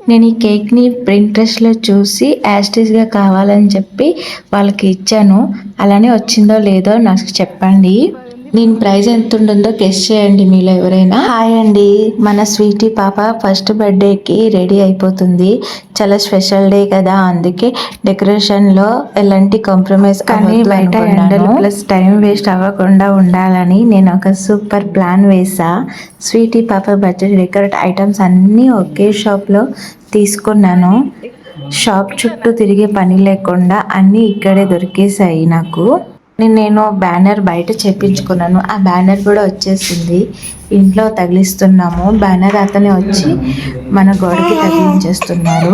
నేను ఈ కేక్ని ప్రింట్రెస్ట్లో చూసి యాస్టీస్గా కావాలని చెప్పి వాళ్ళకి ఇచ్చాను. అలానే వచ్చిందో లేదో నాకు చెప్పండి. నేను ప్రైజ్ ఎంత ఉంటుందో గెస్ చేయండి మీలో ఎవరైనా. హాయ్ అండి, మన స్వీటీ పాప ఫస్ట్ బర్త్డేకి రెడీ అయిపోతుంది. చాలా స్పెషల్ డే కదా, అందుకే డెకరేషన్లో ఎలాంటి కాంప్రమైజ్ కానీ బయట ఎండలు ప్లస్ టైం వేస్ట్ అవ్వకుండా ఉండాలని నేను ఒక సూపర్ ప్లాన్ వేసా. స్వీటీ పాప బర్త్డే డెకరేట్ ఐటమ్స్ అన్నీ ఒకే షాప్లో తీసుకున్నాను. షాప్ చుట్టూ తిరిగే పని లేకుండా అన్నీ ఇక్కడే దొరికేసాయి నాకు. నేను బ్యానర్ బయట చేపించుకున్నాను. ఆ బ్యానర్ కూడా వచ్చేసింది. ఇంట్లో తగిలిస్తున్నాము. బ్యానర్ అతనే వచ్చి మన గోడకి తగిలించేస్తున్నారు.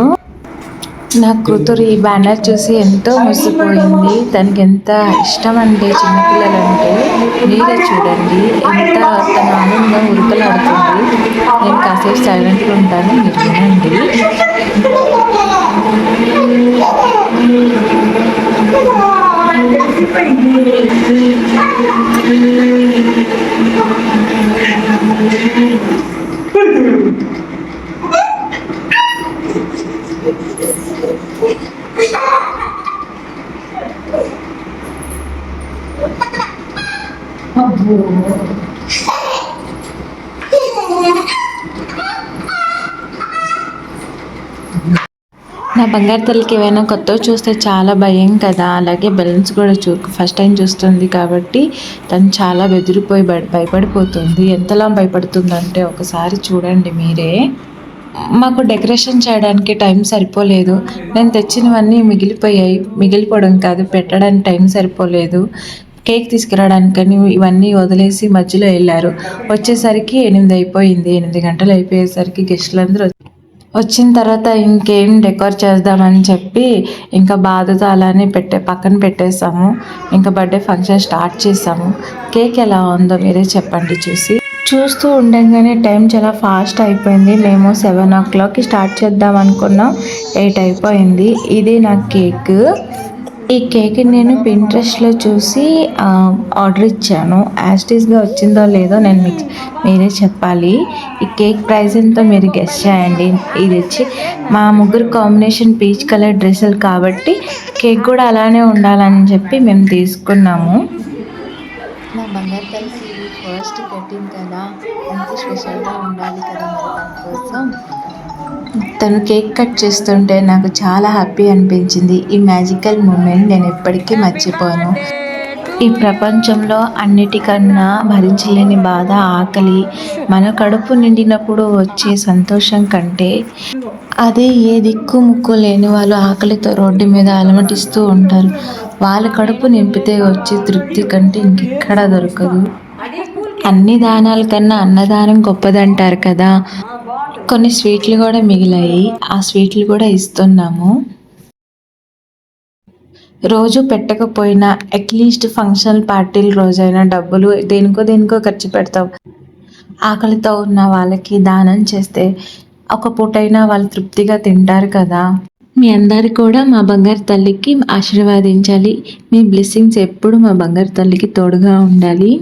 నా కూతురు ఈ బ్యానర్ చూసి ఎంతో ముసిపోయింది. తనకి ఎంత ఇష్టం అంటే చిన్నపిల్లలు అంటే మీరే చూడండి, ఎంత తన ఆనందం ఉరుకలాడుతుంది. నేను కాసేపు సైలెంట్గా ఉంటాను, మీరు వినండి. నా బంగారు తల్లికి ఏమైనా కొత్తవి చూస్తే చాలా భయం కదా, అలాగే బెలూన్స్ కూడా ఫస్ట్ టైం చూస్తుంది కాబట్టి తను చాలా బెదిరిపోయి భయపడిపోతుంది. ఎంతలా భయపడుతుందంటే ఒకసారి చూడండి మీరే. మాకు డెకరేషన్ చేయడానికి టైం సరిపోలేదు. నేను తెచ్చినవన్నీ మిగిలిపోవడం కాదు, పెట్టడానికి టైం సరిపోలేదు. కేక్ తీసుకురావడానికని ఇవన్నీ వదిలేసి మధ్యలో వెళ్ళారు. వచ్చేసరికి 8 అయిపోయింది. 8 గంటలు అయిపోయేసరికి గెస్టులందరూ వచ్చిన తర్వాత ఇంకేం డెకోర్ చేద్దామని చెప్పి ఇంకా బాధతో అలానే పక్కన పెట్టేసాము. ఇంకా బర్త్డే ఫంక్షన్ స్టార్ట్ చేసాము. కేక్ ఎలా ఉందో మీరే చెప్పండి చూస్తూ ఉండగానే టైం చాలా ఫాస్ట్ అయిపోయింది. మేము 7 o'clockకి స్టార్ట్ చేద్దాం అనుకున్నాం, 8 అయిపోయింది. ఇది నా కేక్. ఈ కేక్ నేను పింట్రెస్ట్లో చూసి ఆర్డర్ ఇచ్చాను. యాస్టీస్గా వచ్చిందో లేదో మీరే చెప్పాలి. ఈ కేక్ ప్రైస్ ఎంతో మీరు గెస్ చేయండి. ఇది వచ్చి మా ముగ్గురు కాంబినేషన్ పీచ్ కలర్ డ్రెస్సులు కాబట్టి కేక్ కూడా అలానే ఉండాలని చెప్పి మేము తీసుకున్నాము. నా బంగారు తల్లికి ఫస్ట్ కటింగ్ కదా, అంత స్పెషల్గా ఉండాలి కదా, మరి దానికోసం తను కేక్ కట్ చేస్తుంటే నాకు చాలా హ్యాపీ అనిపించింది. ఈ మ్యాజికల్ మూమెంట్ నేను ఎప్పటికీ మర్చిపోను. ఈ ప్రపంచంలో అన్నిటికన్నా భరించలేని బాధ ఆకలి. మన కడుపు నిండినప్పుడు వచ్చే సంతోషం కంటే అదే ఏ దిక్కు ముక్కు లేని వాళ్ళు ఆకలితో రోడ్డు మీద అలమటిస్తూ ఉంటారు. వాళ్ళ కడుపు నింపితే వచ్చే తృప్తి కంటే ఇంకెక్కడా దొరకదు. అన్ని దానాల కన్నా అన్నదానం గొప్పదంటారు కదా. కొన్ని స్వీట్లు కూడా మిగిలాయి, ఆ స్వీట్లు కూడా ఇస్తున్నాము. రోజు పెట్టకపోయినా అట్లీస్ట్ ఫంక్షన్ పార్టీల రోజైనా డబ్బులు దేనికో ఖర్చు పెడతాం. ఆకలితో ఉన్న వాళ్ళకి దానం చేస్తే ఒక పూటైనా వాళ్ళు తృప్తిగా తింటారు కదా. మీ అందరు కూడా మా బంగారు తల్లికి ఆశీర్వాదించాలి. మీ బ్లెస్సింగ్స్ ఎప్పుడు మా బంగారు తల్లికి తోడుగా ఉండాలి.